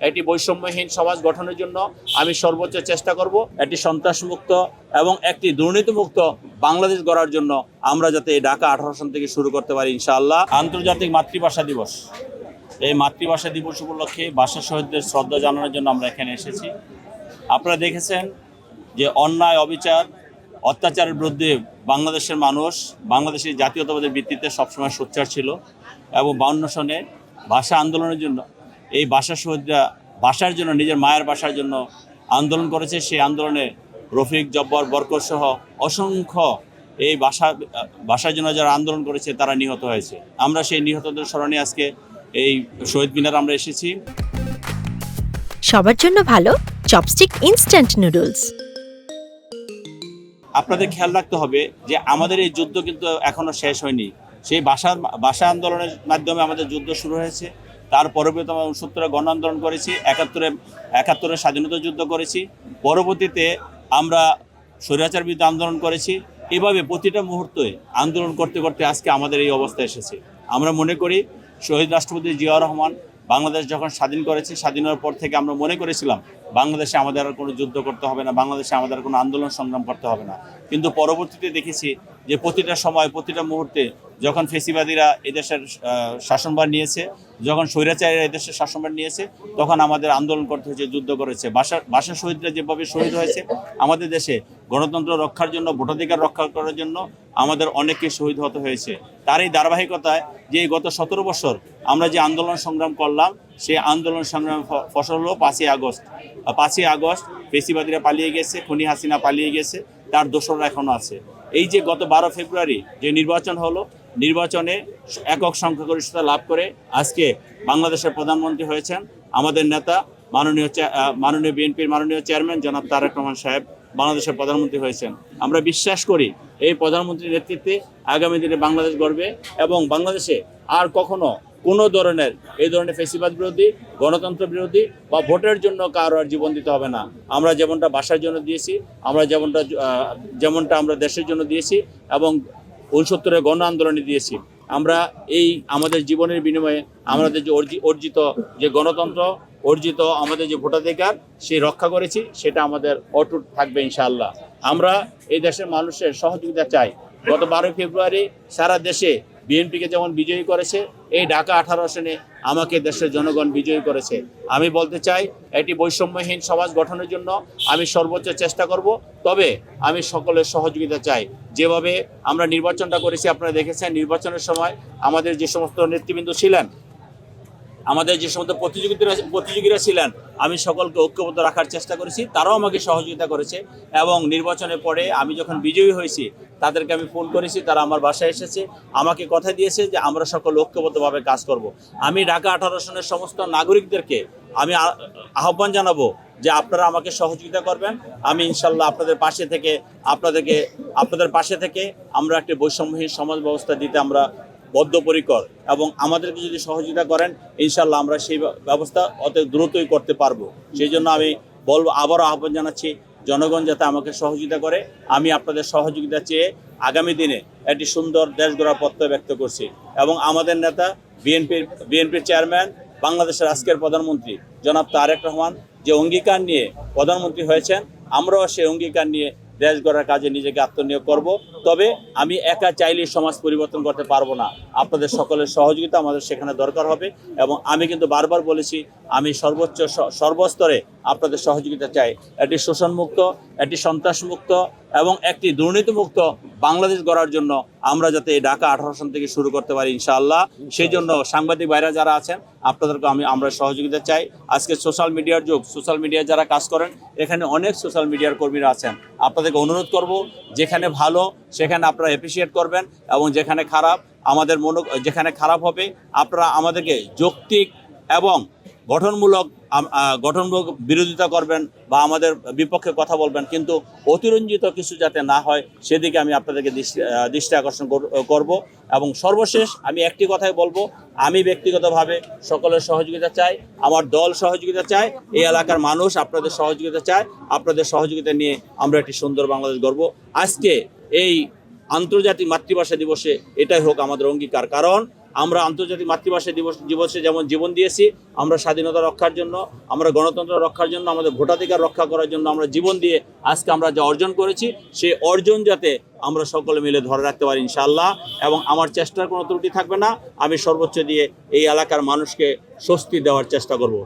একটি বৈষম্যহীন সমাজ গঠনের জন্য আমি সর্বোচ্চ চেষ্টা করব। একটি সন্ত্রাসমুক্ত এবং একটি দুর্নীতিমুক্ত বাংলাদেশ গড়ার জন্য আমরা যাতে এই ঢাকা 18 সন থেকে শুরু করতে পারি ইনশাআল্লাহ। আন্তর্জাতিক মাতৃভাষা দিবস, এই মাতৃভাষা দিবস উপলক্ষে ভাষা শহীদদের শ্রদ্ধা জানানোর জন্য আমরা এখানে এসেছি। আপনারা দেখেছেন যে অন্যায়, অবিচার, অত্যাচারের বিরুদ্ধে বাংলাদেশের মানুষ বাংলাদেশের জাতীয়তাবাদের ভিত্তিতে সবসময় সোচ্চার ছিল এবং 52 সনে ভাষা আন্দোলনের জন্য এই ভাষা শহীদরা ভাষার জন্য, নিজের মায়ের ভাষার জন্য আন্দোলন করেছে। সেই আন্দোলনে রফিক, জব্বর, বরকত সহ অসংখ্য এই ভাষার জন্য যারা আন্দোলন করেছে তারা নিহত হয়েছে। আমরা সেই নিহতদের স্মরণে আজকে এই শহীদ মিনার আমরা এসেছি। সবার জন্য ভালো চপস্টিক ইনস্ট্যান্ট নুডলস। আপনাদের খেয়াল রাখতে হবে যে আমাদের এই যুদ্ধ কিন্তু এখনো শেষ হয়নি। সেই ভাষা আন্দোলনের মাধ্যমে আমাদের যুদ্ধ শুরু হয়েছে। তার পরবর্তীতে আমরা 69-এ গণ আন্দোলন করেছি, 71-এ স্বাধীনতা যুদ্ধ করেছি, পরবর্তীতে আমরা স্বৈরাচার বিরুদ্ধে আন্দোলন করেছি। এভাবে প্রতিটা মুহূর্তে আন্দোলন করতে করতে আজকে আমাদের এই অবস্থা এসেছে। আমরা মনে করি শহীদ রাষ্ট্রপতি জিয়াউর রহমান বাংলাদেশ যখন স্বাধীন করেছে, স্বাধীনের পর থেকে আমরা মনে করেছিলাম বাংলাদেশে আমাদের আর কোনো যুদ্ধ করতে হবে না, বাংলাদেশে আমাদের কোনো আন্দোলন সংগ্রাম করতে হবে না। কিন্তু পরবর্তীতে দেখেছি যে প্রতিটা সময়, প্রতিটা মুহূর্তে যখন ফেসিবাদীরা এদেশের শাসনভার নিয়েছে, যখন স্বৈরাচারীরা এদেশের শাসনভার নিয়েছে, তখন আমাদের আন্দোলন করতে হয়েছে, যুদ্ধ করেছে। ভাষা শহীদরা যেভাবে শহীদ হয়েছে, আমাদের দেশে গণতন্ত্র রক্ষার জন্য, ভোটাধিকার রক্ষা করার জন্য আমাদের অনেককে শহীদ হতে হয়েছে। তার এই ধারাবাহিকতায় যে গত 17 বছর আমরা যে আন্দোলন সংগ্রাম করলাম, সেই আন্দোলন সংগ্রাম ফসল হলো 5ই আগস্ট। 5ই আগস্ট ফেসিবাদীরা পালিয়ে গেছে, খুনি হাসিনা পালিয়ে গেছে, তার দোসররা এখনও আছে। এই যে গত 12 ফেব্রুয়ারি যে নির্বাচন হলো, নির্বাচনে একক সংখ্যাগরিষ্ঠতা লাভ করে আজকে বাংলাদেশের প্রধানমন্ত্রী হয়েছেন আমাদের নেতা মাননীয় বিএনপির মাননীয় চেয়ারম্যান জনাব তারেক রহমান সাহেব বাংলাদেশের প্রধানমন্ত্রী হয়েছেন। আমরা বিশ্বাস করি এই প্রধানমন্ত্রীর নেতৃত্বে আগামী দিনে বাংলাদেশ গড়বে এবং বাংলাদেশে আর কখনো কোনো ধরনের এই ধরনের ফেসিবাদ বিরোধী, গণতন্ত্র বিরোধী বা ভোটের জন্য কারো আর জীবন দিতে হবে না। আমরা যেমনটা ভাষার জন্য দিয়েছি, আমরা যেমনটা আমরা দেশের জন্য দিয়েছি এবং 69-এর গণ আন্দোলনে দিয়েছি, আমরা এই আমাদের জীবনের বিনিময়ে আমাদের যে অর্জিত যে গণতন্ত্র, অর্জিত আমাদের যে ভোটাধিকার, সেই রক্ষা করেছি, সেটা আমাদের অটুট থাকবে ইনশাআল্লাহ। আমরা এই দেশের মানুষের সহযোগিতা চাই। গত 12 ফেব্রুয়ারি সারা দেশে বিএনপিকে যেমন বিজয়ী করেছে, এই ঢাকা 18 আসনে আমাকে দেশের জনগণ বিজয়ী করেছে। আমি বলতে চাই একটি বৈষম্যহীন সমাজ গঠনের জন্য আমি সর্বোচ্চ চেষ্টা করব। তবে আমি সকলের সহযোগিতা চাই। যেভাবে আমরা নির্বাচনটা করেছি, আপনারা দেখেছেন নির্বাচনের সময় আমাদের যে সমস্ত নেতৃবৃন্দ ছিলেন, আমাদের যে সমস্ত প্রতিযোগীরা ছিলেন, আমি সকলকে ঐক্যবদ্ধ রাখার চেষ্টা করেছি, তারাও আমাকে সহযোগিতা করেছে। এবং নির্বাচনের পরে আমি যখন বিজয়ী হয়েছি, তাদেরকে আমি ফোন করেছি, তারা আমার বাসায় এসেছে, আমাকে কথা দিয়েছে যে আমরা সকল ঐক্যবদ্ধভাবে কাজ করব। আমি ঢাকা 18 সনের সমস্ত নাগরিকদেরকে আমি আহ্বান জানাবো যে আপনারা আমাকে সহযোগিতা করবেন। আমি ইনশাল্লাহ আপনাদের পাশে থেকে আমরা একটি বৈষম্যহীন সমাজ ব্যবস্থা দিতে আমরা বদ্ধপরিকর, এবং আমাদেরকে যদি সহযোগিতা করেন ইনশাল্লাহ আমরা সেই ব্যবস্থা অত দ্রুতই করতে পারবো। সেই জন্য আমি বলবো, আবারও আহ্বান জানাচ্ছি জনগণ যাতে আমাকে সহযোগিতা করে। আমি আপনাদের সহযোগিতা চেয়ে আগামী দিনে একটি সুন্দর দেশ গড়ার প্রত্যয় ব্যক্ত করছি। এবং আমাদের নেতা বিএনপির চেয়ারম্যান, বাংলাদেশের আজকের প্রধানমন্ত্রী জনাব তারেক রহমান যে অঙ্গীকার নিয়ে প্রধানমন্ত্রী হয়েছেন, আমরাও সেই অঙ্গীকার নিয়ে দেশ গড়ার কাজে নিজেকে আত্মনিয়োগ করব। তবে আমি একা চাইলেই সমাজ পরিবর্তন করতে পারবো না, আপনাদের সকলের সহযোগিতা আমাদের সেখানে দরকার হবে। এবং আমি কিন্তু বারবার বলেছি, আমি সর্বস্তরে আপনাদের সহযোগিতা চাই। একটি শোষণমুক্ত, একটি সন্ত্রাসমুক্ত এবং একটি দুর্নীতিমুক্ত বাংলাদেশ গড়ার জন্য আমরা যাতে এই ঢাকা 18 সন থেকে শুরু করতে পারি ইনশাআল্লাহ। সেই জন্য সাংবাদিক ভাইরা যারা আছেন, আপনাদেরকে আমরা সহযোগিতা চাই। আজকে সোশ্যাল মিডিয়ার যুগ, সোশ্যাল মিডিয়ায় যারা কাজ করেন, এখানে অনেক সোশ্যাল মিডিয়ার কর্মীরা আছেন। আপনাদেরকে অনুরোধ করব, যেখানে ভালো সেখানে আপনারা অ্যাপ্রিসিয়েট করবেন, এবং যেখানে খারাপ হবে আপনারা আমাদেরকে যৌক্তিক এবং গঠনমূলক বিরোধিতা করবেন বা আমাদের বিপক্ষে কথা বলবেন, কিন্তু অতিরঞ্জিত কিছু যাতে না হয় সেদিকে আমি আপনাদেরকে দৃষ্টি আকর্ষণ করব। এবং সর্বশেষ আমি একটি কথাই বলবো, আমি ব্যক্তিগতভাবে সকলের সহযোগিতা চাই, আমার দল সহযোগিতা চায়, এই এলাকার মানুষ আপনাদের সহযোগিতা চায়। আপনাদের সহযোগিতা নিয়ে আমরা একটি সুন্দর বাংলাদেশ গড়ব। আজকে এই আন্তর্জাতিক মাতৃভাষা দিবসে এটাই হোক আমাদের অঙ্গীকার, কারণ আমরা আন্তর্জাতিক মাতৃভাষা দিবসে যেমন জীবন দিয়েছি, আমরা স্বাধীনতা রক্ষার জন্য, আমরা গণতন্ত্র রক্ষার জন্য, আমাদের ভোটাধিকার রক্ষা করার জন্য আমরা জীবন দিয়ে আজকে আমরা যা অর্জন করেছি, সেই অর্জন যাতে আমরা সকলে মিলে ধরে রাখতে পারি ইনশাআল্লাহ। এবং আমার চেষ্টার কোনো ত্রুটি থাকবে না, আমি সর্বোচ্চ দিয়ে এই এলাকার মানুষকে স্বস্তি দেওয়ার চেষ্টা করব।